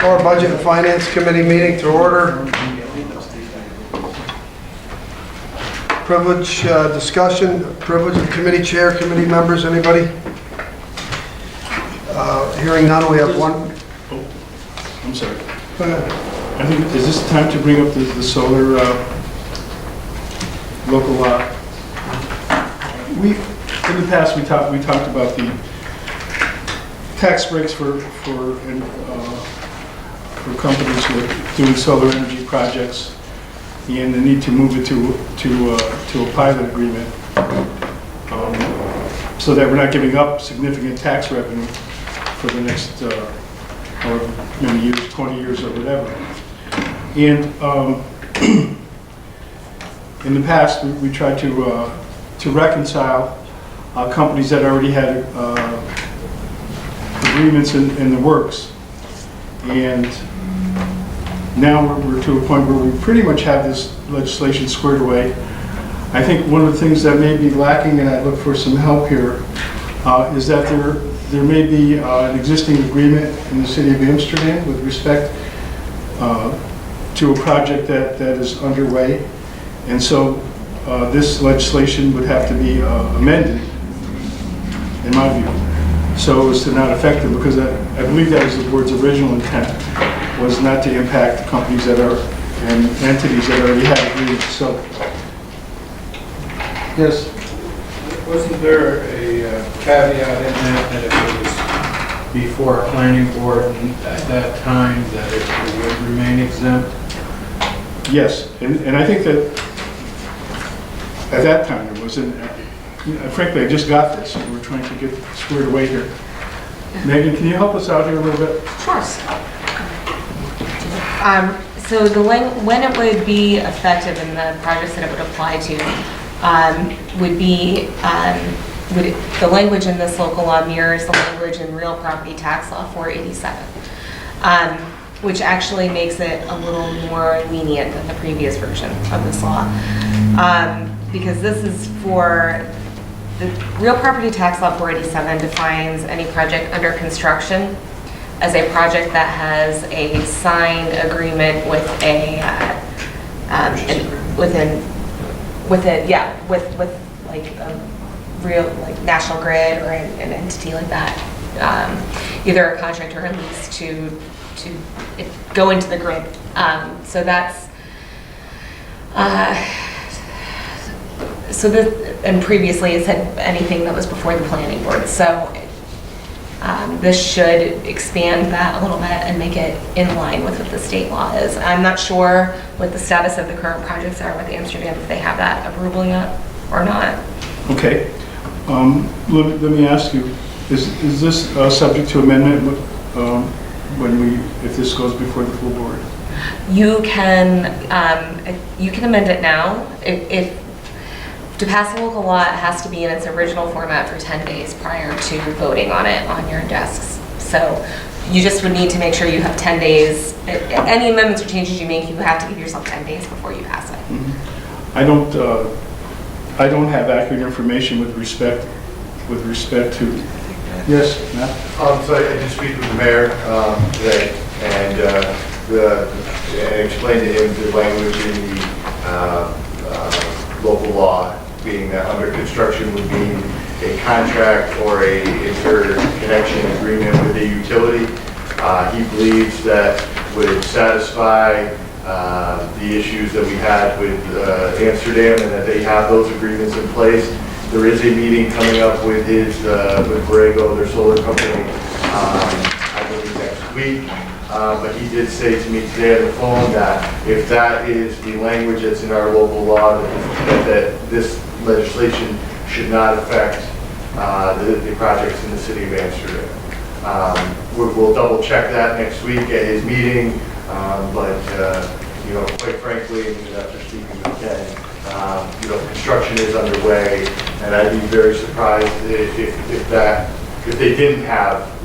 Call our Budget and Finance Committee meeting to order. Privilege discussion, privilege of committee chair, committee members, anybody? Hearing none, we have one. Oh, I'm sorry. Go ahead. I think, is this time to bring up the solar local law? In the past, we talked about the tax breaks for companies who are doing solar energy projects and the need to move it to a pilot agreement so that we're not giving up significant tax revenue for the next however many years, 20 years or whatever. And in the past, we tried to reconcile companies that already had agreements in the works. And now we're to a point where we pretty much have this legislation squared away. I think one of the things that may be lacking, and I look for some help here, is that there may be an existing agreement in the city of Amsterdam with respect to a project that is underway. And so this legislation would have to be amended, in my view, so as to not affect them, because I believe that was the board's original intent, was not to impact companies that are, and entities that already have agreements. So, yes? Wasn't there a caveat in that if it was before a planning board at that time that it would remain exempt? Yes, and I think that at that time it wasn't, frankly, I just got this, and we're trying to get squared away here. Megan, can you help us out here a little bit? Of course. So when it would be effective and the projects that it would apply to would be, the language in this local law mirrors the language in real property tax law 487, which actually makes it a little more lenient than the previous version of this law. Because this is for, the real property tax law 487 defines any project under construction as a project that has a signed agreement with a with like a real, like National Grid or an entity like that, either a contract or a lease to go into the grid. So that's and previously it said anything that was before the planning board. So this should expand that a little bit and make it in line with what the state law is. I'm not sure what the status of the current projects are with Amsterdam, if they have that approval yet or not. Okay. Let me ask you, is this subject to amendment if this goes before the full board? You can amend it now. If to pass a local law, it has to be in its original format for 10 days prior to voting on it on your desks. So you just would need to make sure you have 10 days. Any amendments or changes you make, you have to give yourself 10 days before you pass it. Mm-hmm. I don't have accurate information with respect to. Yes, Matt? So I did speak with the mayor today and explained to him the language in the local law, being that under construction would mean a contract or a interconnection agreement with a utility. He believes that would satisfy the issues that we had with Amsterdam, and that they have those agreements in place. There is a meeting coming up with with Borrego, their solar company, I believe next week. But he did say to me today on the phone that if that is the language that's in our local law, that this legislation should not affect the projects in the city of Amsterdam. We'll double check that next week at his meeting, but quite frankly, after speaking with Ken, construction is underway, and I'd be very surprised if they didn't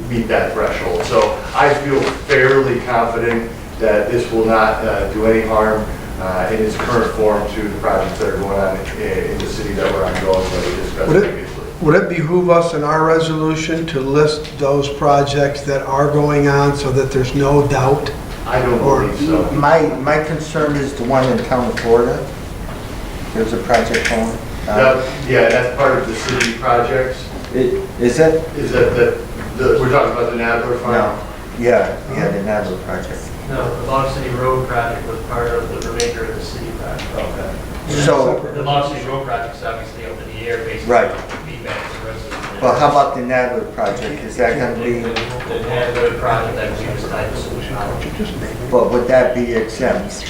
meet that threshold. So I feel fairly confident that this will not do any harm in its current form to the projects that are going on in the city that we're ongoing, that we discussed previously. would it behoove us in our resolution to list those projects that are going on so that there's no doubt? I don't believe so. My concern is the one in town of Florida. There's a project going. Yeah, that's part of the city projects. Is it? Is that we're talking about the Nadler Farm? No. Yeah, the Nadler project. No, the Long City Road project was part of the remainder of the city project. Okay. So, The Long City Road project is obviously up in the air based Right. on feedback from residents. well, how about the Nadler project? Is that going to be, The Nadler project, I believe, is tied to solution power. but would that be exempt?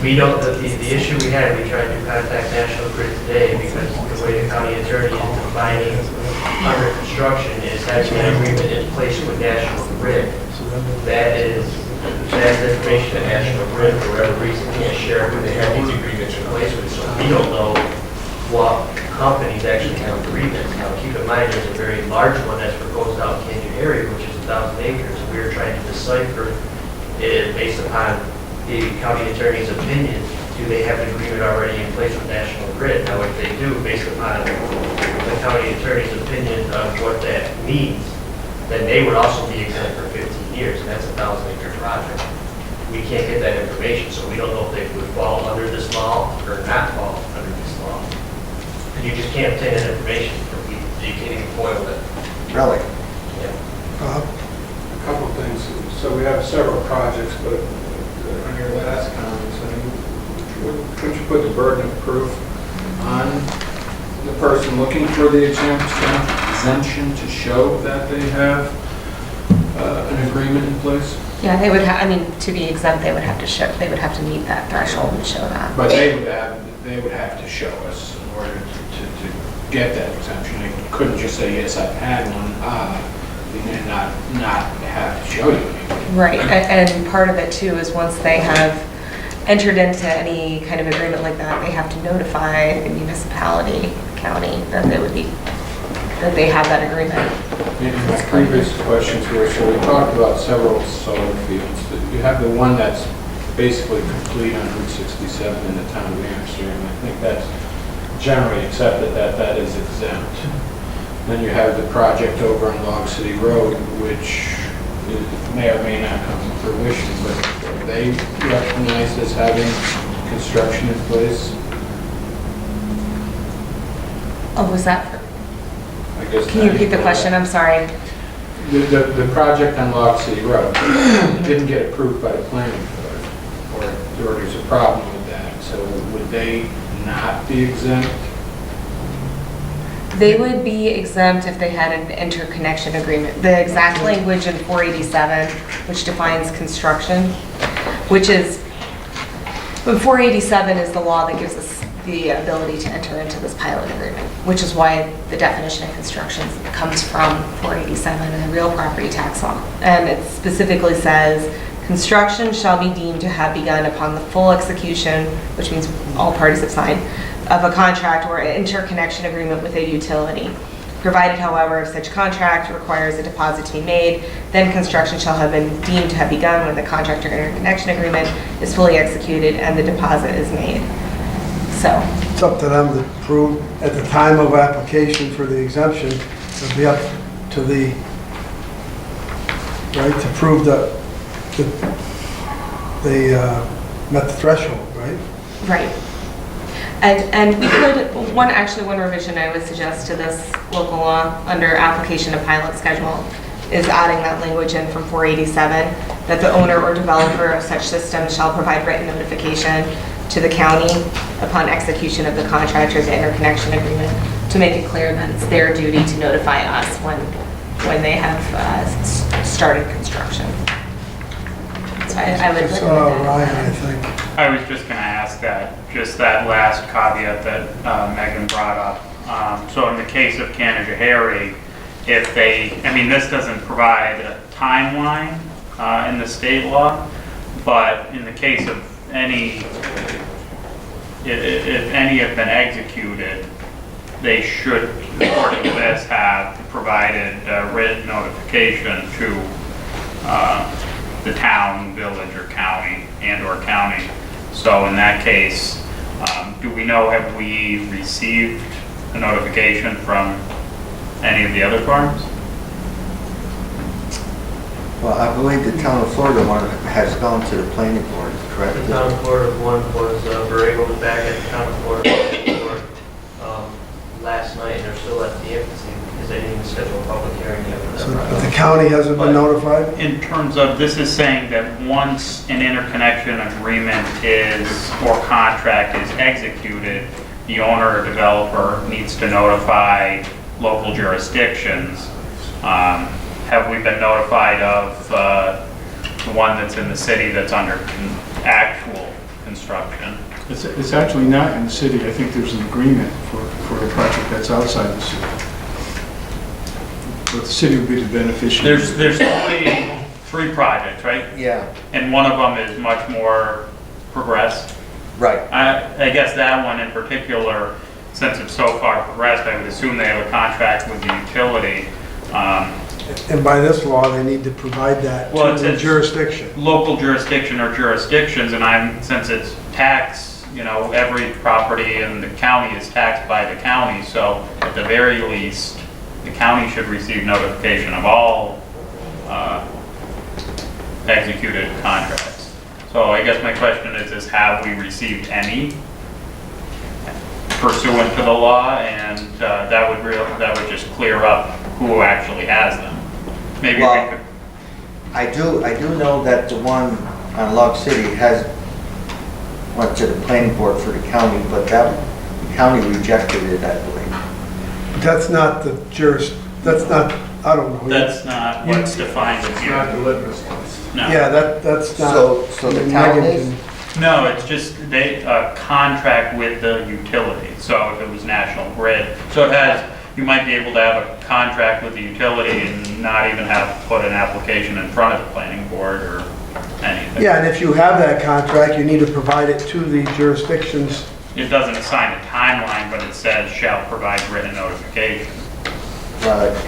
We don't, the issue we had, we tried to contact National Grid today because the way the county attorney is defining under construction is having an agreement in place with National Grid. That's information that National Grid, for whatever reason, can't share who they have these agreements in place with. So we don't know what companies actually have agreements. Now, keep in mind, there's a very large one that's proposed out in Canyon area, which is 1,000 acres. We were trying to decipher it based upon the county attorney's opinion. Do they have an agreement already in place with National Grid? Now, if they do, based upon the county attorney's opinion of what that means, then they would also be exempt for 15 years, and that's a 1,000-acre project. We can't get that information, so we don't know if they would fall under this law or not fall under this law. And you just can't obtain that information, you can't even boil it. Really? Bob? A couple things. So we have several projects, but on your last comments, I mean, couldn't you put the burden of proof on the person looking for the exemption to show that they have an agreement in place? Yeah, they would have, I mean, to be exempt, they would have to show, they would have to meet that threshold and show that. But they would have to show us in order to get that exemption. They couldn't just say, yes, I've had one, and not have to show you anything. Right, and part of it too is once they have entered into any kind of agreement like that, they have to notify the municipality, county, that they would be, that they have that agreement. In my previous questions here, so we talked about several solar fields. You have the one that's basically complete on Route 67 in the town of Amsterdam. I think that's generally accepted that that is exempt. Then you have the project over on Long City Road, which may or may not come to fruition, but are they recognized as having construction in place? Oh, was that, I guess. can you repeat the question? I'm sorry. The project on Log City Road didn't get approved by the planning board, or there's a problem with that, so would they not be exempt? They would be exempt if they had an interconnection agreement. The exact language in 487, which defines construction, which is, but 487 is the law that gives us the ability to enter into this pilot agreement, which is why the definition of construction comes from 487 in the real property tax law. And it specifically says, construction shall be deemed to have begun upon the full execution, which means all parties have signed, of a contract or an interconnection agreement with a utility. Provided, however, if such contract requires a deposit to be made, then construction shall have been deemed to have begun when the contract or interconnection agreement is fully executed and the deposit is made. So, It's up to them to prove, at the time of application for the exemption, it'll be up to the, right, to prove that they met the threshold, right? right. And we could, one revision I would suggest to this local law under application of pilot schedule is adding that language in from 487, that the owner or developer of such system shall provide written notification to the county upon execution of the contract or the interconnection agreement, to make it clear that it's their duty to notify us when they have started construction. So I would It's recommend that. Ryan, I think. I was just going to ask that, just that last caveat that Megan brought up. So in the case of Canajoharie, if they, I mean, this doesn't provide a timeline in the state law, but in the case of any, if any have been executed, they should, according to this, have provided written notification to the town, village, or county, and/or county. So in that case, do we know, have we received a notification from any of the other farms? Well, I believe the town of Florida one has gone to the planning board, correct? The town of Florida one was, Borrego was back at the town of Florida board, last night, and they're still at the infancy, because they didn't even schedule a public hearing yet for So, that but the project. county hasn't been notified? In terms of, this is saying that once an interconnection agreement is, or contract is executed, the owner or developer needs to notify local jurisdictions. Have we been notified of the one that's in the city that's under actual construction? It's actually not in the city. I think there's an agreement for a project that's outside the city. But the city would be the beneficiary. There's only 3 projects, right? Yeah, And one of them is much more progressed. right. I guess that one in particular, since it's so far progressed, I would assume they have a contract with the utility. And by this law, they need to provide that Well, to the it's- jurisdiction. Local jurisdiction or jurisdictions, and since it's tax, every property in the county is taxed by the county, so at the very least, the county should receive notification of all executed contracts. So I guess my question is have we received any pursuant to the law? And that would just clear up who actually has them. Maybe we Well, could. I do know that the one on Log City went to the planning board for the county, but the county rejected it, I believe. That's not the that's not, I don't know. That's not what's defined in It's not the here. litmus test. No. Yeah, that's not. So the town Megan is? can- No, it's just contract with the utility. So if it was National Grid, so you might be able to have a contract with the utility and not even have to put an application in front of the planning board or anything. Yeah, and if you have that contract, you need to provide it to the jurisdictions. It doesn't assign a timeline, but it says shall provide written notification.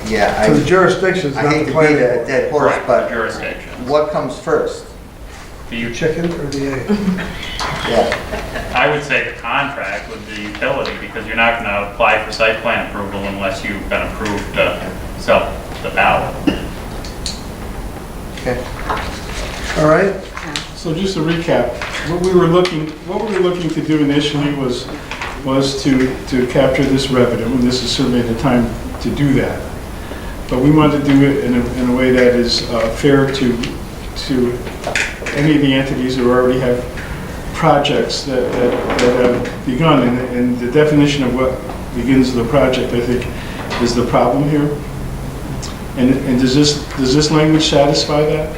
Yeah, To the jurisdictions, I not hate the to beat planning a board. dead horse, Right, but jurisdiction. what comes first? The Chicken or the egg? Yeah, I would say the contract with the utility, because you're not going to apply for site plan approval unless you've been approved to sell the ballot. okay. All right? So just to recap, what we were looking to do initially was to capture this revenue, and this is certainly the time to do that. But we wanted to do it in a way that is fair to any of the entities who already have projects that have begun. And the definition of what begins the project, I think, is the problem here. And does this language satisfy that?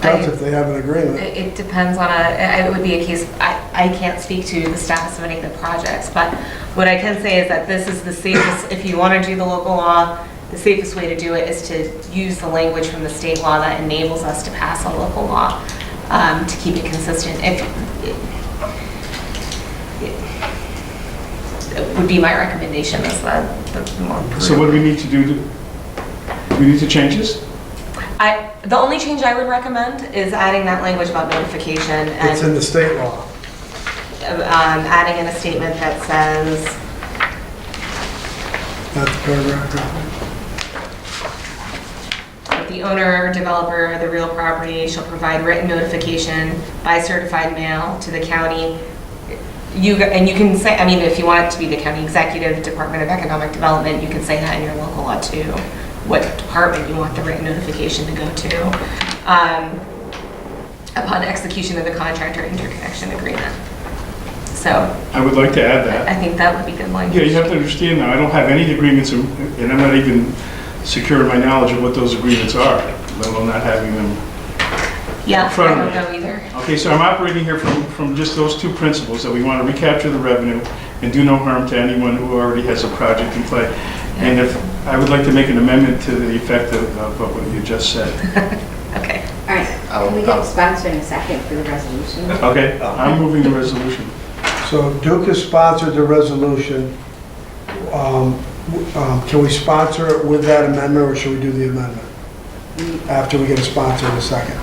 That's if they have an agreement. It depends on it would be a case, I can't speak to the status of any of the projects, but what I can say is that this is the safest, if you want to do the local law, the safest way to do it is to use the language from the state law that enables us to pass a local law, to keep it consistent. It would be my recommendation as the more. So what do we need to do? Do we need to change this? The only change I would recommend is adding that language about notification It's in and the state law. adding in a statement that says, That's the paragraph. that the owner, developer, of the real property shall provide written notification by certified mail to the county. And you can say, I mean, if you want it to be the county executive, Department of Economic Development, you can say that in your local law too, what department you want the written notification to go to, upon execution of the contract or interconnection agreement. So I would like to add that. I think that would be good language. Yeah, you have to understand now, I don't have any agreements, and I'm not even secure in my knowledge of what those agreements are, let alone not having them. Yeah, in front I of don't me. know either. Okay, so I'm operating here from just those two principles, that we want to recapture the revenue and do no harm to anyone who already has a project in play. And if, I would like to make an amendment to the effect of what you just said. Okay. All right, can we get a sponsor in a second for the resolution? Okay, I'm moving the resolution. So Duke has sponsored the resolution. Can we sponsor it with that amendment, or should we do the amendment after we get a sponsor in a second?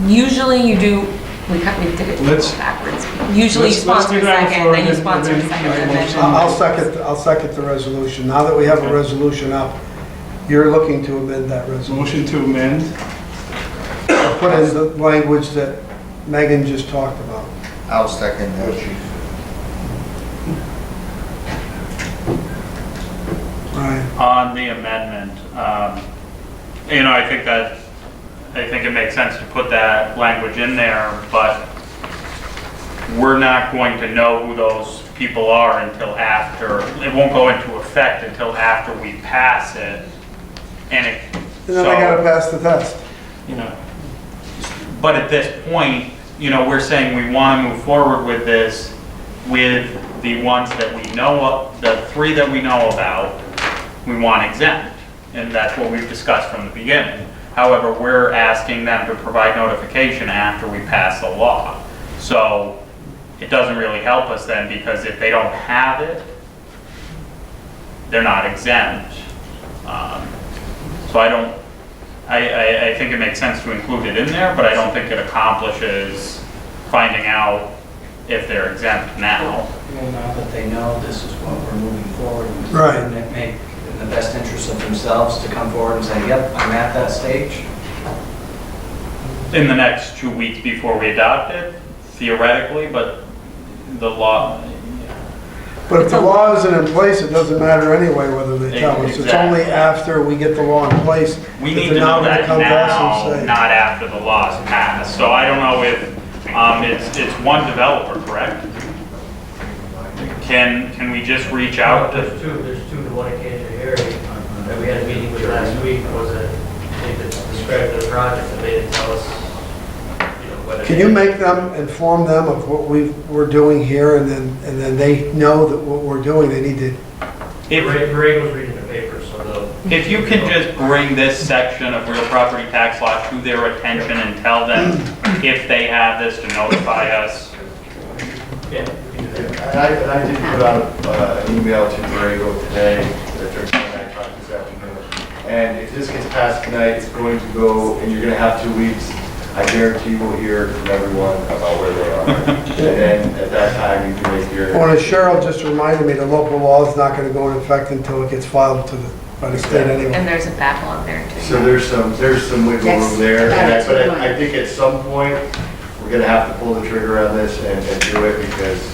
Usually you do, we did it Let's- backwards. Usually you let's sponsor do a that second, before then you then- sponsor a then- second, and then. I'll second the resolution. Now that we have a resolution up, you're looking to amend that resolution. Motion to amend. Put in the language that Megan just talked about. I'll second that. Right. On the amendment, I think it makes sense to put that language in there, but we're not going to know who those people are until after, it won't go into effect until after we pass it. And And then they gotta pass the test. But at this point, we're saying we want to move forward with this with the ones that we know of, the 3 that we know about, we want exempt. And that's what we've discussed from the beginning. However, we're asking them to provide notification after we pass the law. So it doesn't really help us then, because if they don't have it, they're not exempt. So I think it makes sense to include it in there, but I don't think it accomplishes finding out if they're exempt now. Well, now that they know this is what we're moving forward with. Right. And it may, in the best interest of themselves, to come forward and say, yep, I'm at that stage. In the next 2 weeks before we adopt it, theoretically, but the law, But if the law isn't in place, it doesn't matter anyway whether they tell us. It's only Exactly. after we get the law in place. we that need they're to know gonna that come to us and now, say- not after the law's passed. So I don't know if, it's one developer, correct? Can we just reach out to? There's two, the one in Kansas area that we had a meeting with last week, was that they described the project, and they didn't tell us, whether. Can you make them, inform them of what we're doing here, and then they know that what we're doing, they need to, Ray was reading the paper, so they'll. If you can just bring this section of real property tax law to their attention and tell them if they have this to notify us. Yeah. And I did put out an email to Borrego today, that they're going to talk this afternoon. And if this gets passed tonight, it's going to go, and you're going to have 2 weeks. I guarantee we'll hear from everyone about where they are. And then at that time, you can make your. well, as Cheryl just reminded me, the local law is not gonna go in effect until it gets filed by the state anyway. And there's a backlog there too. So there's some wiggle Yes, room there. that's But a good I point. think at some point, we're going to have to pull the trigger on this and do it because,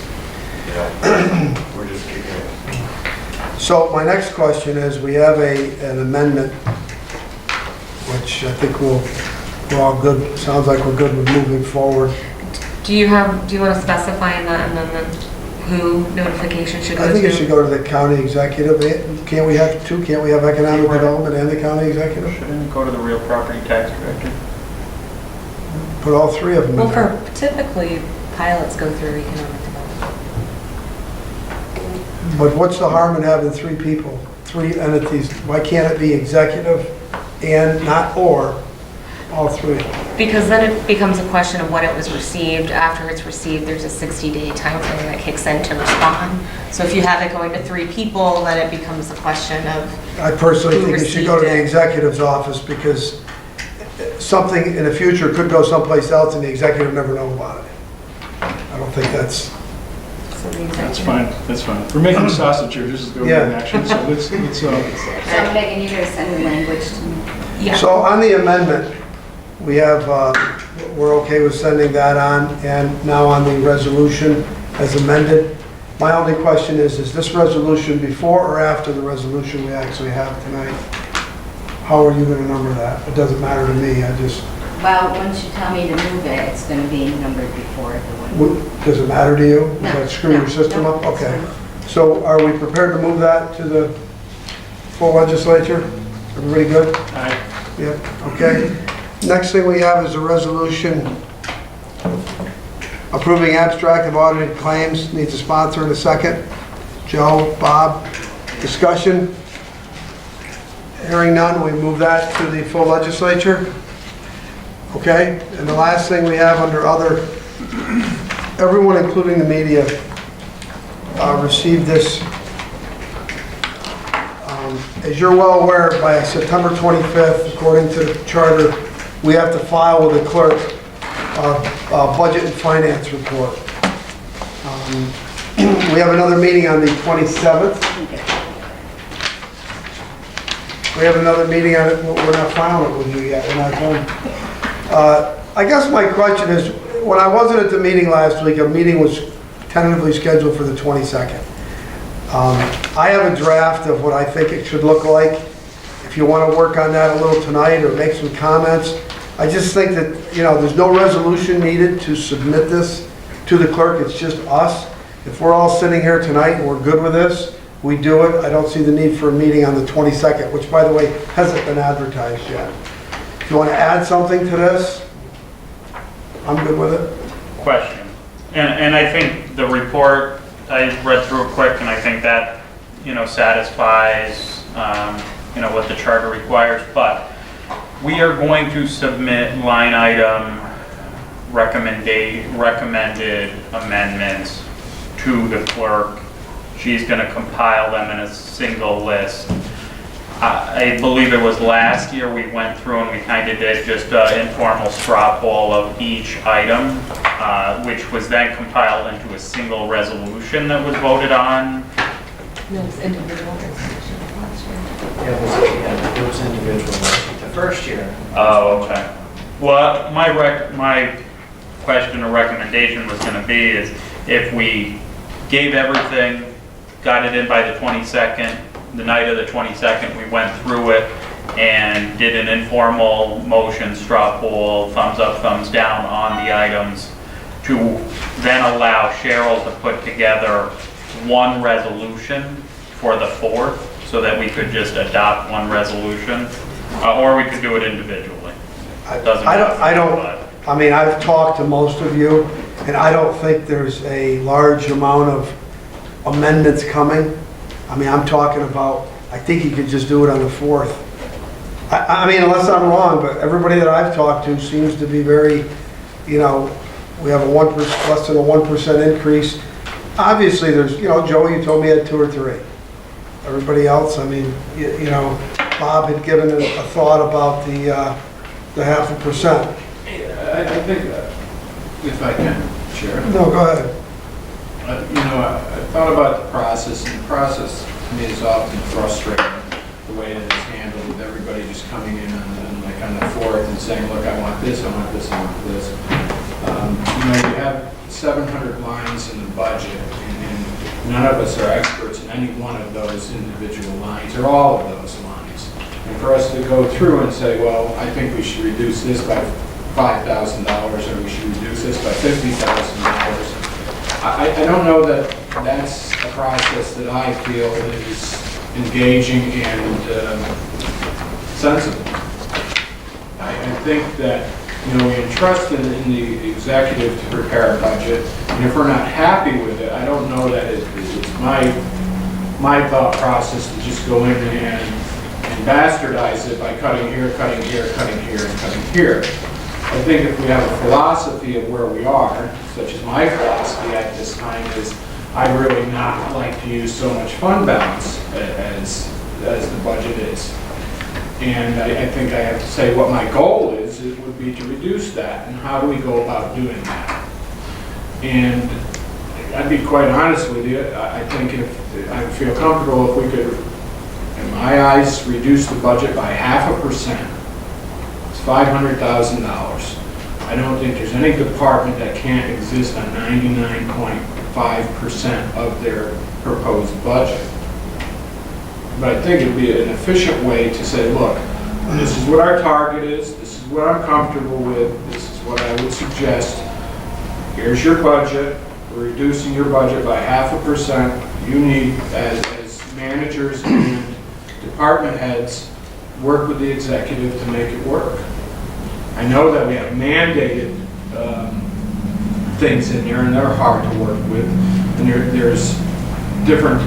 we're just kicking it. So my next question is, we have an amendment, which I think we're all good, sounds like we're good with moving forward. Do you want to specify in that amendment who notification should go to? I think it should go to the county executive. Can't we have 2? Can't we have economic development and the county executive? Shouldn't it go to the real property tax director? Put all 3 of them in Well, there. typically pilots go through economic development. But what's the harm in having 3 people, 3 entities? Why can't it be executive and not or, all 3? Because then it becomes a question of when it was received. After it's received, there's a 60-day timeframe that kicks in to respond. So if you have it going to 3 people, then it becomes a question of, I personally Who think it should go to the received it? executive's office because something in the future could go someplace else and the executive never know about it. I don't think that's, so the That's executive. fine, that's fine. We're making sausage here, this is the Yeah. action, so let's, So Megan, you're gonna send the language to me? Yeah. so on the amendment, we have, we're okay with sending that on, and now on the resolution as amended. My only question is this resolution before or after the resolution we actually have tonight? How are you gonna number that? It doesn't matter to me, I just, Well, once you tell me to move it, it's gonna be numbered before the one. does it matter to you? Does No, that screw no, your system no, up? that's Okay. fine. So are we prepared to move that to the full legislature? Everybody good? Aye. Yep, okay. Next thing we have is a resolution approving abstract of audited claims. Needs a sponsor in a second. Joe, Bob, discussion? Hearing none, we move that to the full legislature. Okay, and the last thing we have under other, everyone, including the media, received this. As you're well aware, by September 25th, according to the charter, we have to file with the clerk Budget and Finance Report. We have another meeting on the 27th. We have another meeting on it, we're not filing it with you yet, we're not done. I guess my question is, when I wasn't at the meeting last week, a meeting was tentatively scheduled for the 22nd. I have a draft of what I think it should look like. If you want to work on that a little tonight or make some comments, I just think that, there's no resolution needed to submit this to the clerk, it's just us. If we're all sitting here tonight and we're good with this, we do it. I don't see the need for a meeting on the 22nd, which, by the way, hasn't been advertised yet. If you want to add something to this, I'm good with it. Question. And I think the report, I read through it quick, and I think that, satisfies, what the charter requires, but we are going to submit line item recommended amendments to the clerk. She's going to compile them in a single list. I believe it was last year we went through and we kind of did just an informal straw poll of each item, which was then compiled into a single resolution that was voted on. No, it's individual resolution last year. It was individual, the first year. Oh, okay. Well, my question or recommendation was going to be is if we gave everything, got it in by the 22nd, the night of the 22nd, we went through it and did an informal motion, straw poll, thumbs up, thumbs down on the items to then allow Cheryl to put together one resolution for the 4th so that we could just adopt one resolution, or we could do it individually. It doesn't matter. I've talked to most of you, and I don't think there's a large amount of amendments coming. I'm talking about, I think you could just do it on the 4th. Unless I'm wrong, but everybody that I've talked to seems to be very, we have a less than a 1% increase. Obviously, there's, Joe, you told me you had 2 or 3. Everybody else, Bob had given a thought about the 0.5%. I think, if I can, Chair. No, go ahead. I thought about the process, and the process to me is often frustrating, the way that it's handled, with everybody just coming in on the 4th and saying, look, I want this, I want this, I want this. You have 700 lines in the budget, and none of us are experts in any one of those individual lines, or all of those lines. And for us to go through and say, well, I think we should reduce this by $5,000, or we should reduce this by $50,000, I don't know that that's a process that I feel is engaging and sensible. I think that, we entrusted in the executive to prepare a budget, and if we're not happy with it, I don't know that it's my thought process to just go in and bastardize it by cutting here, cutting here, cutting here, and cutting here. I think if we have a philosophy of where we are, such as my philosophy at this time is, I'd really not like to use so much fund balance as the budget is. And I think I have to say what my goal is, it would be to reduce that, and how do we go about doing that? And I'd be quite honest with you, I think I would feel comfortable if we could, in my eyes, reduce the budget by 0.5%. It's $500,000. I don't think there's any department that can't exist on 99.5% of their proposed budget. But I think it'd be an efficient way to say, look, this is what our target is, this is what I'm comfortable with, this is what I would suggest. Here's your budget, we're reducing your budget by 0.5%. You need, as managers and department heads, work with the executive to make it work. I know that we have mandated things in there, and they're hard to work with, and there's different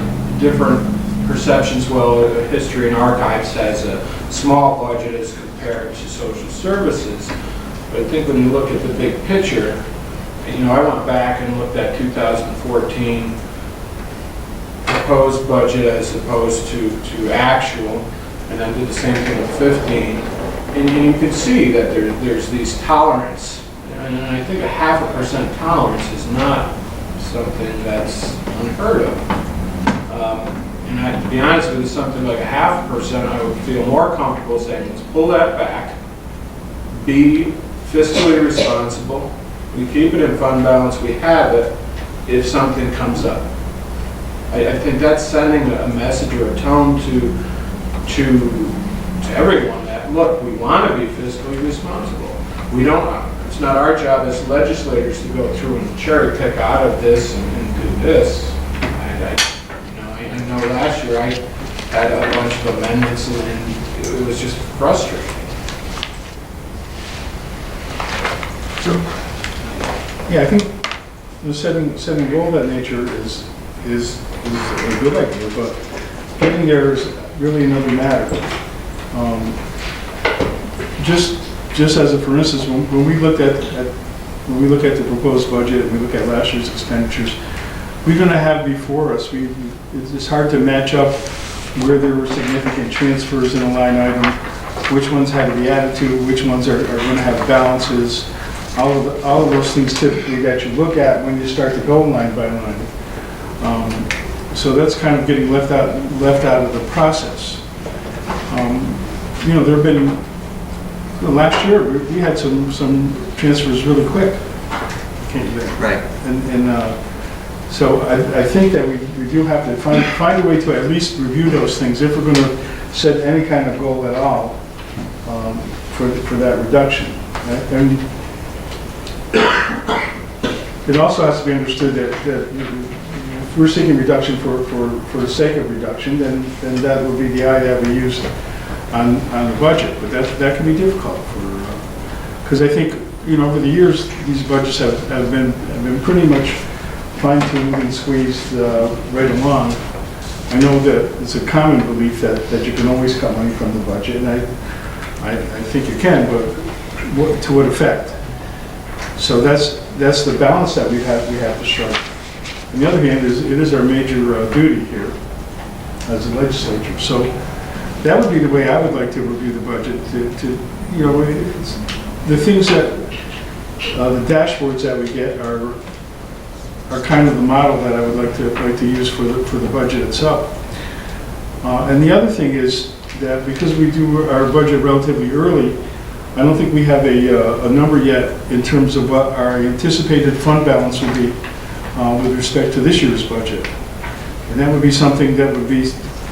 perceptions. Well, History and Archives has a small budget as compared to social services, but I think when you look at the big picture, I went back and looked at 2014 proposed budget as opposed to actual, and then did the same thing with 15, and you can see that there's these tolerance, and And I think a 0.5% tolerance is not something that's unheard of. And to be honest with you, something like a 0.5%, I would feel more comfortable saying, let's pull that back, be fiscally responsible, we keep it in fund balance, we have it if something comes up. I think that's sending a message or a tone to everyone that, look, we want to be fiscally responsible. We don't, it's not our job as legislators to go through and cherry pick out of this and do this. I know last year I had a bunch of amendments and it was just frustrating. Yeah, I think the setting goal of that nature is a good idea, but getting there is really another matter. Just as a for instance, when we look at the proposed budget and we look at last year's expenditures, we're going to have before us, it's hard to match up where there were significant transfers in a line item, which ones had to be added to, which ones are going to have balances, all of those things typically that you look at when you start to go line by line. So that's kind of getting left out of the process. There have been, last year we had some transfers really quick. Right. So I think that we do have to find a way to at least review those things if we're going to set any kind of goal at all for that reduction. And it also has to be understood that if we're seeking reduction for the sake of reduction, then that would be the eye that we use on the budget. But that can be difficult because I think over the years these budgets have been pretty much fine-tuned and squeezed right along. I know that it's a common belief that you can always cut money from the budget, and I think you can, but to what effect? So that's the balance that we have to strike. On the other hand, it is our major duty here as a legislature. So that would be the way I would like to review the budget. The things that the dashboards that we get are kind of the model that I would like to use for the budget itself. And the other thing is that because we do our budget relatively early, I don't think we have a number yet in terms of what our anticipated fund balance would be with respect to this year's budget. And that would be something that would be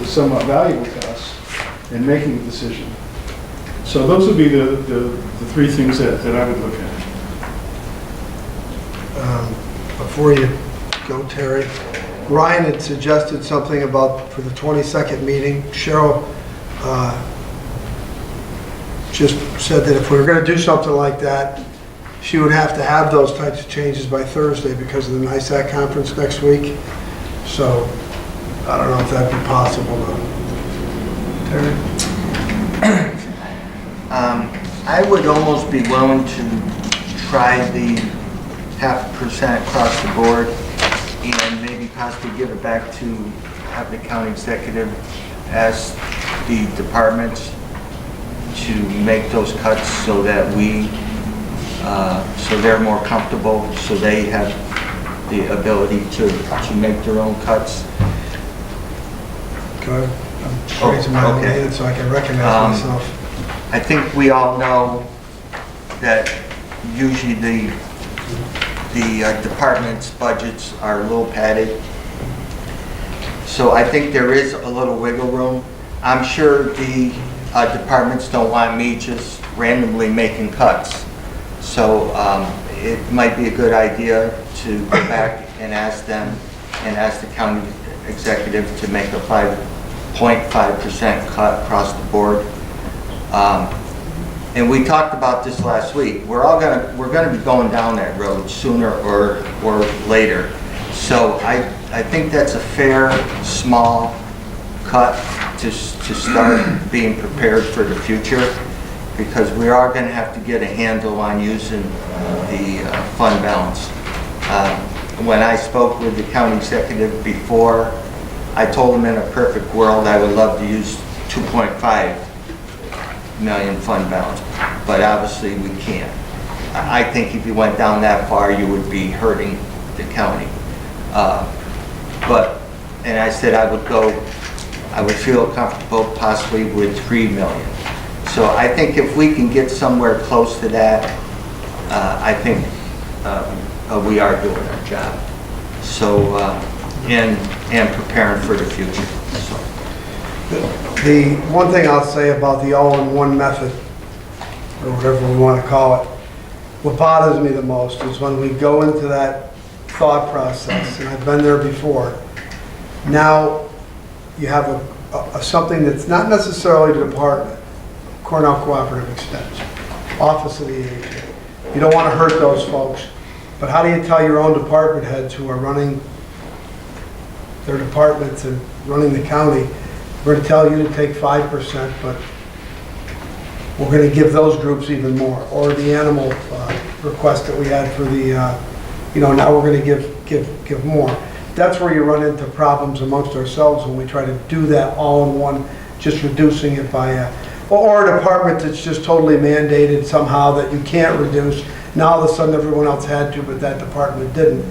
somewhat valuable to us in making the decision. So those would be the three things that I would look at. Before you go, Terry, Ryan had suggested something about for the 22nd meeting. Cheryl just said that if we were going to do something like that, she would have to have those types of changes by Thursday because of the NISAC conference next week. So I don't know if that'd be possible though. Terry? I would almost be willing to try the 0.5% across the board and maybe possibly give it back to have the county executive ask the departments to make those cuts so that so they're more comfortable, so they have the ability to make their own cuts. Good. I'm raising my hand so I can recognize myself. I think we all know that usually the department's budgets are a little padded. So I think there is a little wiggle room. I'm sure the departments don't want me just randomly making cuts. So it might be a good idea to go back and ask them and ask the county executive to make a 5.5% cut across the board. And we talked about this last week. We're gonna be going down that road sooner or later. So I think that's a fair, small cut to start being prepared for the future, because we are going to have to get a handle on using the fund balance. When I spoke with the county executive before, I told him in a perfect world I would love to use 2.5 million fund balance, but obviously we can't. I think if you went down that far, you would be hurting the county. And I said I would feel comfortable possibly with 3 million. So I think if we can get somewhere close to that, I think we are doing our job. So, and preparing for the future. So. The one thing I'll say about the all-in-one method, or whatever we want to call it, what bothers me the most is when we go into that thought process, and I've been there before. Now you have something that's not necessarily the department, Cornell Cooperative Extension, Office of the Aging. You don't want to hurt those folks, but how do you tell your own department heads who are running their departments and running the county, we're going to tell you to take 5%, but we're going to give those groups even more? Or the animal request that we had for the, now we're going to give more. That's where you run into problems amongst ourselves when we try to do that all in one, just reducing it by or a department that's just totally mandated somehow that you can't reduce. Now all of a sudden everyone else had to, but that department didn't.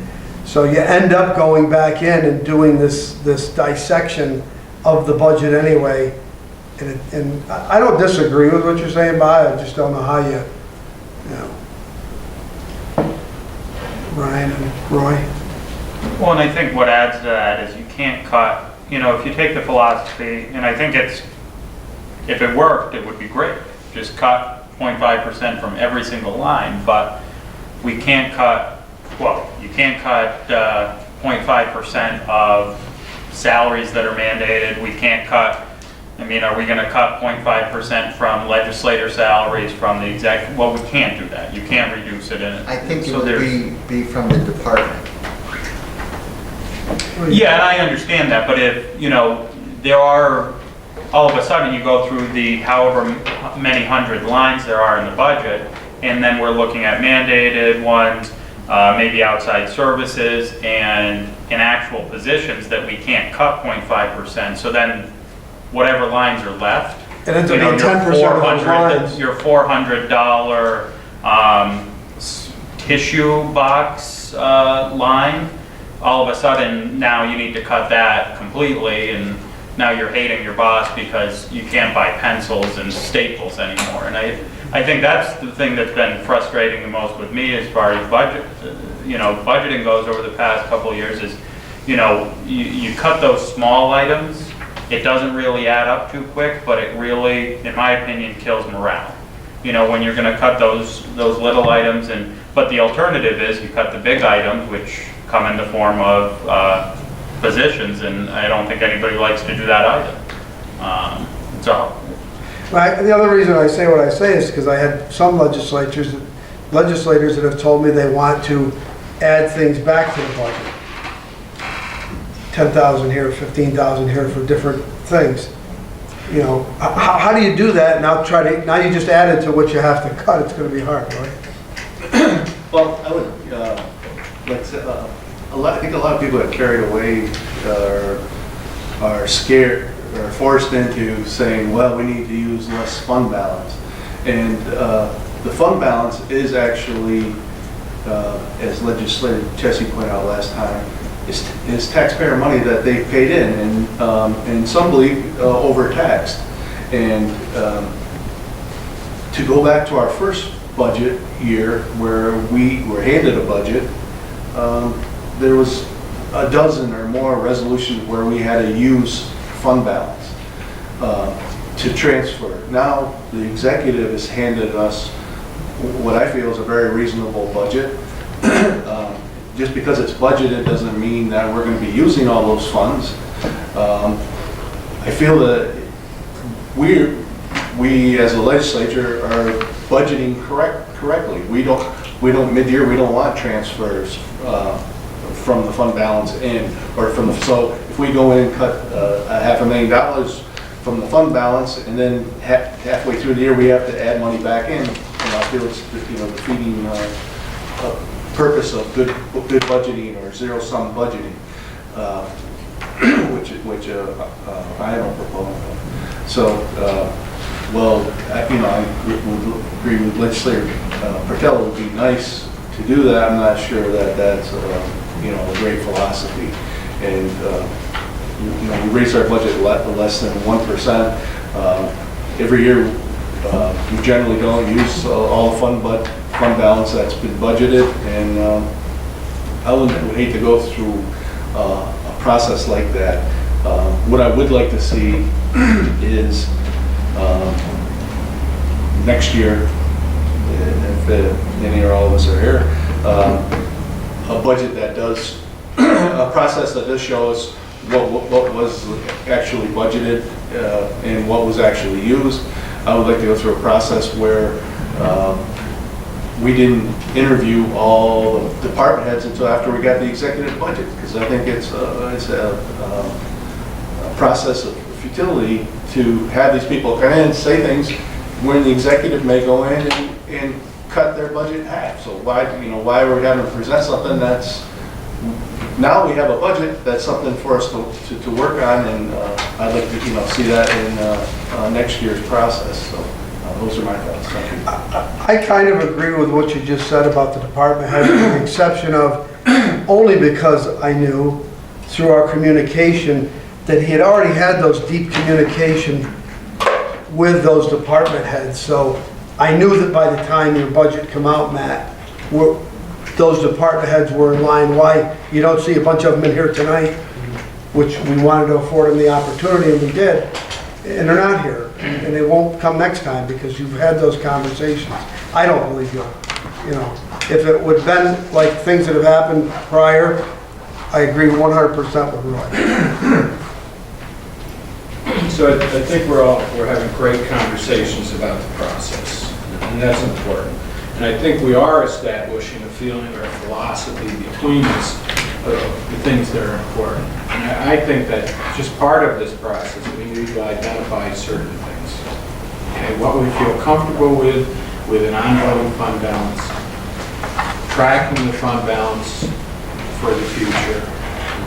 So you end up going back in and doing this dissection of the budget anyway. And I don't disagree with what you're saying, Bob. I just don't know how you Ryan and Roy. Well, and I think what adds to that is you can't cut, if you take the philosophy, and I think if it worked, it would be great. Just cut 0.5% from every single line, but we can't cut, you can't cut 0.5% of salaries that are mandated. We can't cut, are we going to cut 0.5% from legislator salaries, from the executive? Well, we can't do that. You can't reduce it in it. I think so it would be from the department. Yeah, and I understand that, but if, there are, all of a sudden you go through the however many hundred lines there are in the budget, and then we're looking at mandated ones, maybe outside services, and in actual positions that we can't cut 0.5%. So then whatever lines are left, and it's about 10% of those lines. Your $400 tissue box line, all of a sudden now you need to cut that completely, and now you're hating your boss because you can't buy pencils and staples anymore. And I think that's the thing that's been frustrating the most with me as far as budgeting goes over the past couple of years is, you cut those small items, it doesn't really add up too quick, but it really, in my opinion, kills morale. When you're going to cut those little items, but the alternative is you cut the big items, which come in the form of positions, and I don't think anybody likes to do that either. The other reason I say what I say is because I had some legislators that have told me they want to add things back to the budget. 10,000 here, 15,000 here for different things. How do you do that? Now you just add it to what you have to cut. It's going to be hard, right? Well, I would I think a lot of people that carried away are scared or forced into saying, well, we need to use less fund balance. And the fund balance is actually, as Legislator Chessie pointed out last time, is taxpayer money that they paid in, and some believe overtaxed. And to go back to our first budget year where we were handed a budget, there was a dozen or more resolutions where we had to use fund balance to transfer. Now the executive has handed us what I feel is a very reasonable budget. Just because it's budgeted doesn't mean that we're going to be using all those funds. I feel that we as a legislature are budgeting correctly. We don't mid-year, we don't want transfers from the fund balance in, so if we go in and cut $500,000 from the fund balance, and then halfway through the year we have to add money back in, I feel it's defeating purpose of good budgeting or zero-sum budgeting, which I am a proponent of. So, I would agree with Legislator Patel would be nice to do that. I'm not sure that that's, you know, a great philosophy. And, you know, we raise our budget less than 1%. Every year, we generally don't use all the fund balance that's been budgeted, and I would hate to go through a process like that. What I would like to see is next year, if any or all of us are here, a budget that does, a process that does show us what was actually budgeted and what was actually used. I would like to go through a process where we didn't interview all the department heads until after we got the executive budget, because I think it's a process of futility to have these people come in and say things when the executive may go in and cut their budget in half. So why are we having to present something that's, now we have a budget, that's something for us to work on, and I'd like to, see that in next year's process. So those are my thoughts. Thank you. I kind of agree with what you just said about the department head, with the exception of, only because I knew through our communication that he had already had those deep communication with those department heads. So I knew that by the time your budget come out, Matt, those department heads were in line. Why you don't see a bunch of them in here tonight, which we wanted to afford them the opportunity, and we did, and they're not here, and they won't come next time because you've had those conversations. I don't believe you. If it would have been like things that have happened prior, I agree 100% with Roy. So I think we're having great conversations about the process, and that's important. And I think we are establishing a feeling or a philosophy between us of the things that are important. And I think that just part of this process, we need to identify certain things. Okay, what we feel comfortable with an ongoing fund balance, tracking the fund balance for the future,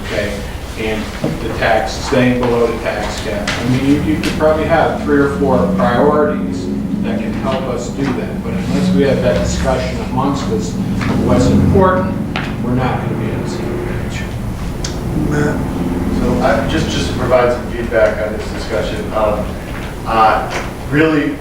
okay, and the tax, staying below the tax cap. I mean, you could probably have 3 or 4 priorities that can help us do that, but unless we have that discussion amongst us of what's important, we're not going to be able to see the picture. So just to provide some feedback on this discussion, really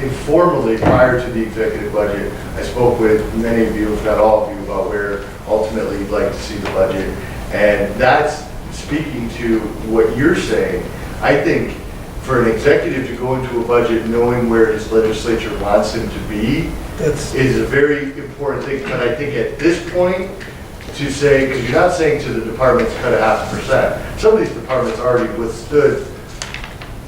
informally prior to the executive budget, I spoke with many of you, if not all of you, about where ultimately you'd like to see the budget, and that's speaking to what you're saying. I think for an executive to go into a budget knowing where his legislature wants him to be is a very important thing. But I think at this point, to say, because you're not saying to the departments cut 0.5%. Some of these departments already withstood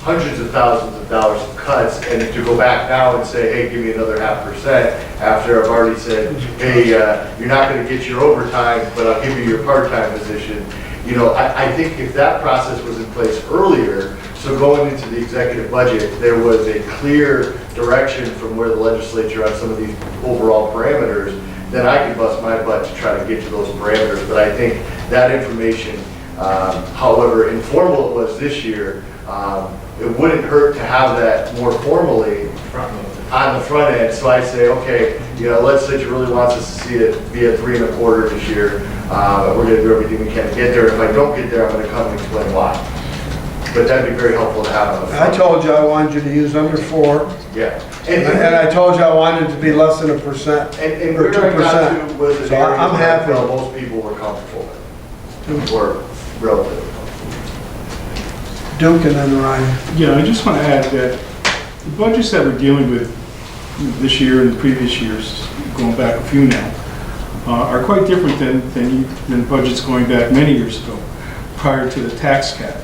hundreds of thousands of dollars of cuts, and to go back now and say, hey, give me another 0.5% after I've already said, hey, you're not going to get your overtime, but I'll give you your part-time position. I think if that process was in place earlier, so going into the executive budget, there was a clear direction from where the legislature on some of these overall parameters, then I could bust my butt to try to get to those parameters. But I think that information, however informal it was this year, it wouldn't hurt to have that more formally on the front end. So I say, okay, legislature really wants us to see it be at 3 1/4 this year. We're going to do everything we can to get there. If I don't get there, I'm going to come and explain why. But that'd be very helpful to have on the front. I told you I wanted you to use under 4. Yeah. And I told you I wanted it to be less than 1% And or we're going 2%. to was an So area I'm that happy. most people were comfortable with, or relatively comfortable. Duke and then Ryan. Yeah, I just want to add that the budgets that we're dealing with this year and the previous years, going back a few now, are quite different than budgets going back many years ago, prior to the tax cap.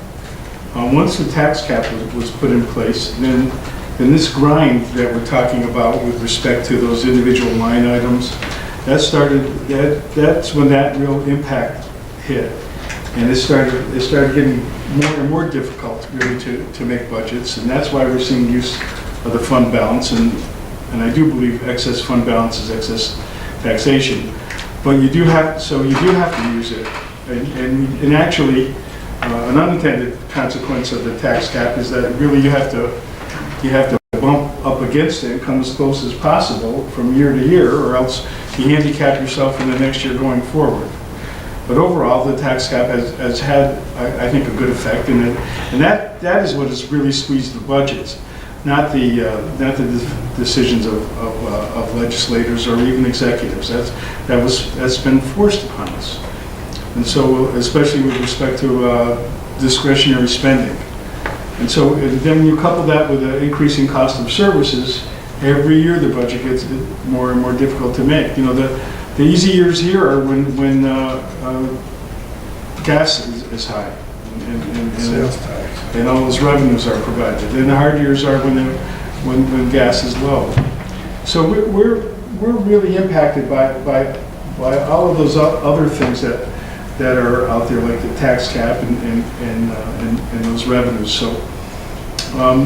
Once the tax cap was put in place, then this grind that we're talking about with respect to those individual line items, that's when that real impact hit. And it started getting more and more difficult really to make budgets, and that's why we're seeing use of the fund balance, and I do believe excess fund balance is excess taxation. But you do have to use it, and actually an unintended consequence of the tax cap is that really you have to bump up against it and come as close as possible from year to year, or else you handicap yourself in the next year going forward. But overall, the tax cap has had, I think, a good effect in it, and that is what has really squeezed the budgets, not the decisions of legislators or even executives. That's been forced upon us, and so especially with respect to discretionary spending. And so then you couple that with the increasing cost of services, every year the budget gets more and more difficult to make. You know, the easy years here are when gas is high and all those revenues are provided. Then the hard years are when gas is low. So we're really impacted by all of those other things that are out there, like the tax cap and those revenues. So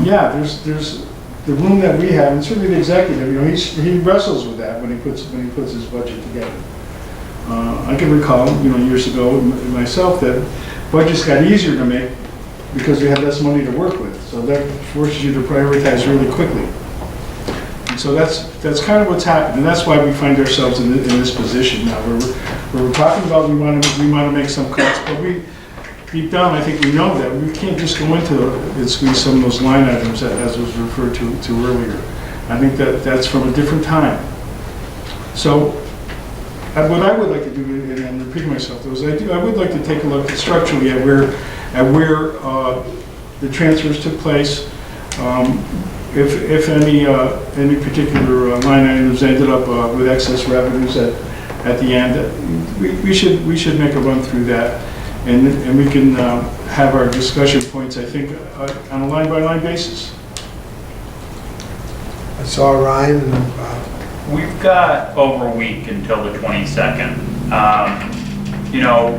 yeah, there's the room that we have, and certainly the executive, you know, he wrestles with that when he puts his budget together. I can recall, you know, years ago myself that budgets got easier to make because we had less money to work with. So that forces you to prioritize really quickly. And so that's kind of what's happened, and that's why we find ourselves in this position now, where we're talking about we want to make some cuts, but deep down, I think we know that we can't just go into and squeeze some of those line items as was referred to earlier. I think that's from a different time. So what I would like to do, and I'm repeating myself, is I would like to take a look structurally at where the transfers took place. If any particular line items ended up with excess revenues at the end, we should make a run through that, and we can have our discussion points, I think, on a line-by-line basis. I saw Ryan and We've got over a week until the 22nd. You know,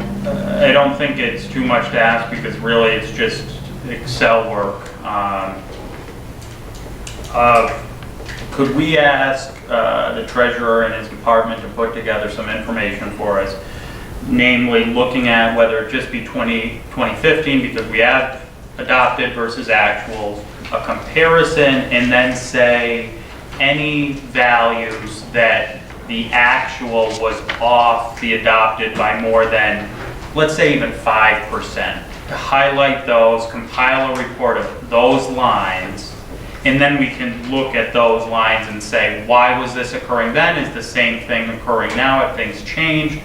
I don't think it's too much to ask because really it's just Excel work. Could we ask the treasurer and his department to put together some information for us, namely looking at whether it just be 2015 because we have adopted versus actuals, a comparison, and then say any values that the actual was off the adopted by more than, let's say even 5%, to highlight those, compile a report of those lines, and then we can look at those lines and say, why was this occurring then? Is the same thing occurring now? Have things changed?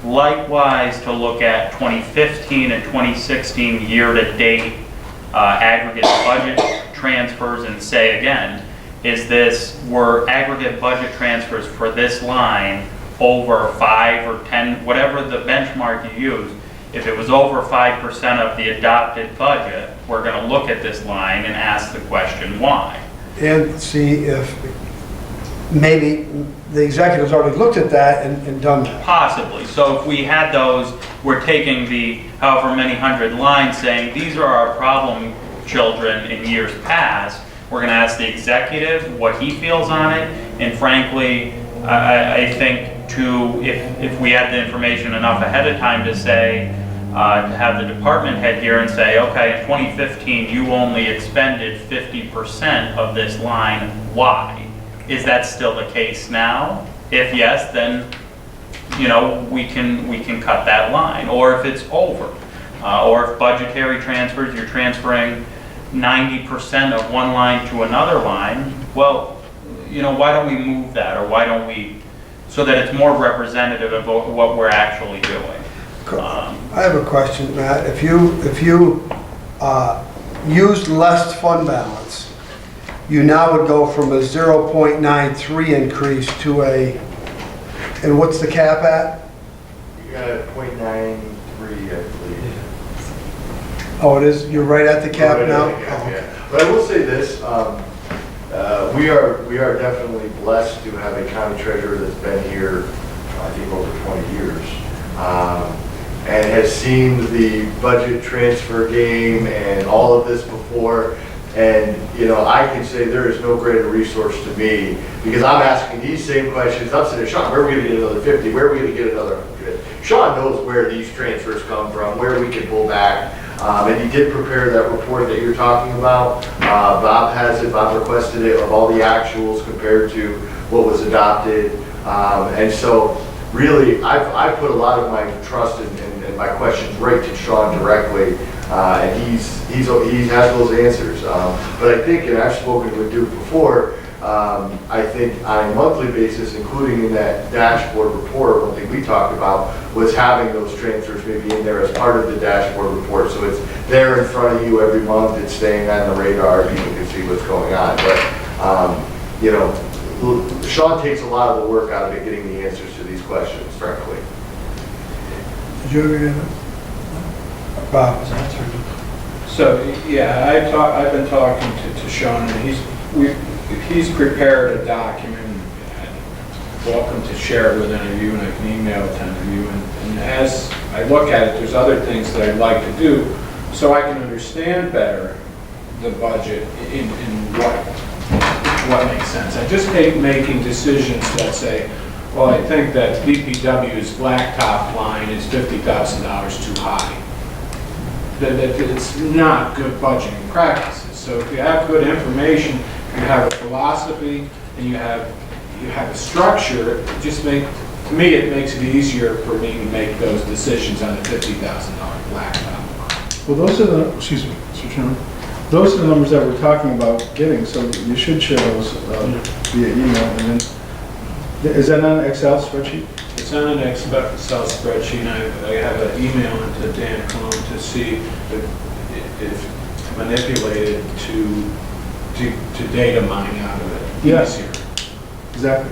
Likewise, to look at 2015 and 2016 year-to-date aggregate budget transfers and say again, were aggregate budget transfers for this line over 5 or 10, whatever the benchmark you use, if it was over 5% of the adopted budget, we're going to look at this line and ask the question why. and see if maybe the executive's already looked at that and done that. Possibly. So if we had those, we're taking the however many hundred lines saying these are our problem children in years past. We're going to ask the executive what he feels on it, and frankly, I think if we had the information enough ahead of time to say, to have the department head here and say, okay, in 2015 you only expended 50% of this line, why? Is that still the case now? If yes, then you know we can cut that line. Or if it's over, or if budgetary transfers, you're transferring 90% of one line to another line, well, you know, why don't we move that, or why don't we, so that it's more representative of what we're actually doing. I have a question, Matt. If you used less fund balance, you now would go from a 0.93 increase to and what's the cap at? You got a .93, I believe. Oh, it is, you're right at the cap Right now? at the cap, yeah. But I will say this, we are definitely blessed to have a county treasurer that's been here, I think, over 20 years. And has seen the budget transfer game and all of this before. And, you know, I can say there is no greater resource to me because I'm asking these same questions. I'm saying, Sean, where are we going to get another 50? Where are we going to get another 100? Sean knows where these transfers come from, where we can pull back. And he did prepare that report that you're talking about. Bob has it, Bob requested it, of all the actuals compared to what was adopted. And so really, I put a lot of my trust and my questions right to Sean directly. And he has those answers. But I think, and I've spoken with Duke before, I think on a monthly basis, including in that dashboard report, one thing we talked about was having those transfers maybe in there as part of the dashboard report. So it's there in front of you every month, it's staying on the radar, people can see what's going on. But, you know, Sean takes a lot of the work out of it, getting the answers to these questions, frankly. Did you ever get it? Bob? So, yeah, I've been talking to Sean, and he's prepared a document. Welcome to share it with any of you, and I can email it to any of you. And as I look at it, there's other things that I'd like to do so I can understand better the budget in what makes sense. I just hate making decisions that say, well, I think that DPW's blacktop line is $50,000 too high. That it's not good budgeting practices. So if you have good information, you have a philosophy, and you have a structure, to me, it makes it easier for me to make those decisions on a $50,000 blacktop. Well, those are the, excuse me, Mr. Chairman, those are the numbers that we're talking about getting, so you should share those via email. And then, is that on an Excel spreadsheet? It's on an Excel spreadsheet, and I have an email into Dan Cologne to see if manipulated to data mine out of it. Yes. Easier. Exactly.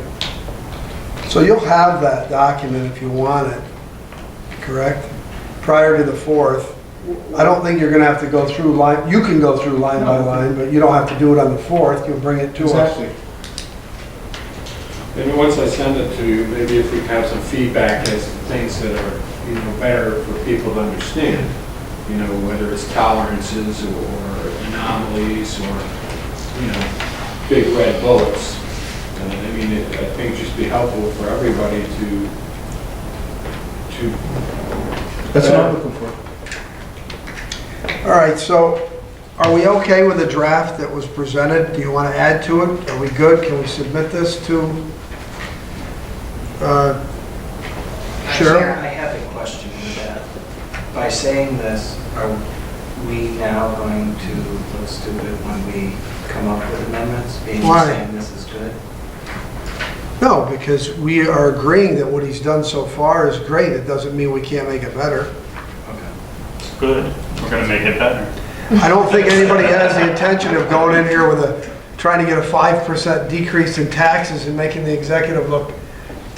So you'll have that document if you want it, correct? Prior to the 4th. I don't think you're going to have to go through line, you can go through line by line, but you don't have to do it on the 4th. You'll bring it to us. Exactly. And once I send it to you, maybe if we can have some feedback as to things that are, you know, better for people to understand. You know, whether it's tolerances or anomalies or, you know, big red bullets. I mean, I think just be helpful for everybody to. That's what I'm looking for. All right, so are we okay with the draft that was presented? Do you want to add to it? Are we good? Can we submit this to Chair, Cheryl? I have a question with that. By saying this, are we now going to look stupid when we come up with amendments, being Why? saying this is good? No, because we are agreeing that what he's done so far is great. It doesn't mean we can't make it better. Okay. It's good. We're gonna make it better. I don't think anybody has the intention of going in here with trying to get a 5% decrease in taxes and making the executive look,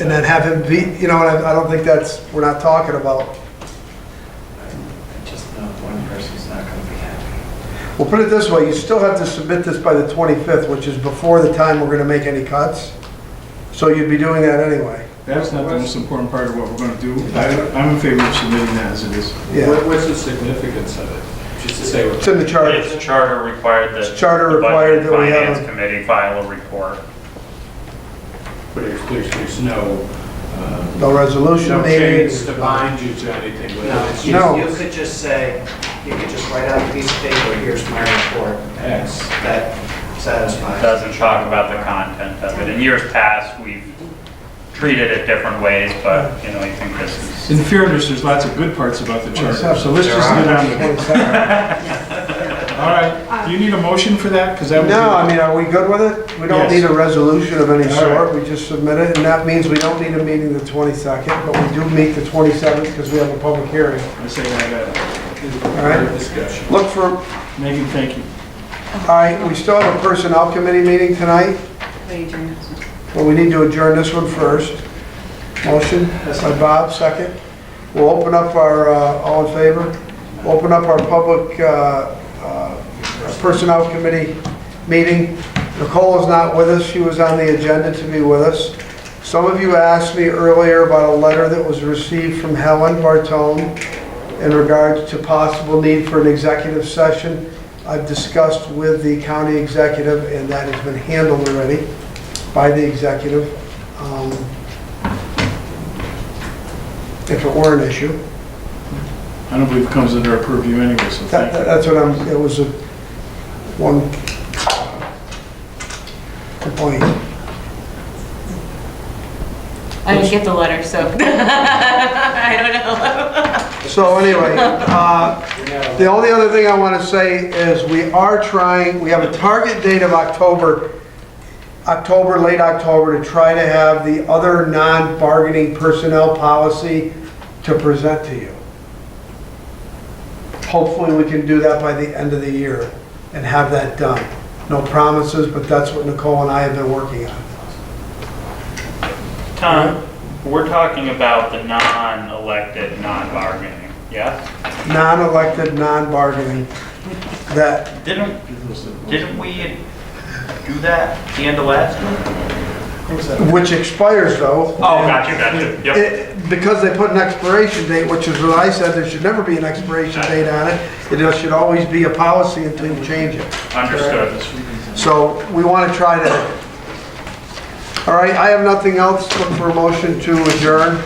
and then have him be, you know, I don't think we're not talking about. I just know one person's not going to be happy. We'll put it this way, you still have to submit this by the 25th, which is before the time we're going to make any cuts. So you'd be doing that anyway. That's not the most important part of what we're going to do. I'm in favor of submitting that as it is. Yeah, What's the significance of it? Just to say. it's in the charter. It's charter required that. It's charter the required Budget that we have and a- Finance Committee file a report. But there's no. No resolution No needed. change to bind you to anything with it. No, It's you No. you could just say, you could just write out a piece of paper, here's my report. X. That It satisfies. doesn't talk about the content of it. In years past, we've treated it different ways, but, you know, I think this is. In fairness, there's lots of good parts about the charter, so let's just There get are. on with it. All right, do you need a motion for that? Because that would be. No, I mean, are we good with it? We don't Yes. need a resolution of any All sort, we just submit it, and that means we don't need a meeting the 22nd, but we do meet the 27th because we have a public hearing. I say that, All right. Discussion. Look for, Megan, thank you. all right, we still have a personnel committee meeting tonight, but we need to adjourn this one first. Motion by Bob, second. We'll open up our, all in favor? We'll open up our public personnel committee meeting. Nicole is not with us. She was on the agenda to be with us. Some of you asked me earlier about a letter that was received from Helen Bartone in regards to possible need for an executive session. I've discussed with the county executive, and that has been handled already by the executive. If it were an issue. I don't believe it comes under our purview anyway, so thank you. That's what it was one complaint. I didn't get the letter, so I don't know. So anyway, the only other thing I want to say is we have a target date of October, late October, to try to have the other non-bargaining personnel policy to present to you. Hopefully we can do that by the end of the year and have that done. No promises, but that's what Nicole and I have been working on. Tom, we're talking about the non-elected, non-bargaining, yes? Non-elected, non-bargaining, that, Didn't we do that at the end of last year? which expires though. Oh, gotcha, yep. Because they put an expiration date, which is what I said, there should never be an expiration date on it. It should always be a policy until you change it. Understood. So we want to try to, all right, I have nothing else. Look for a motion to adjourn.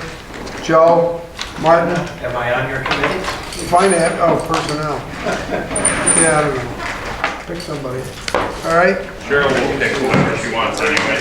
Joe, Martin, Am I on your committee? finance, personnel. Yeah, I don't know. Pick somebody. All right? Cheryl will pick whoever she wants anyway.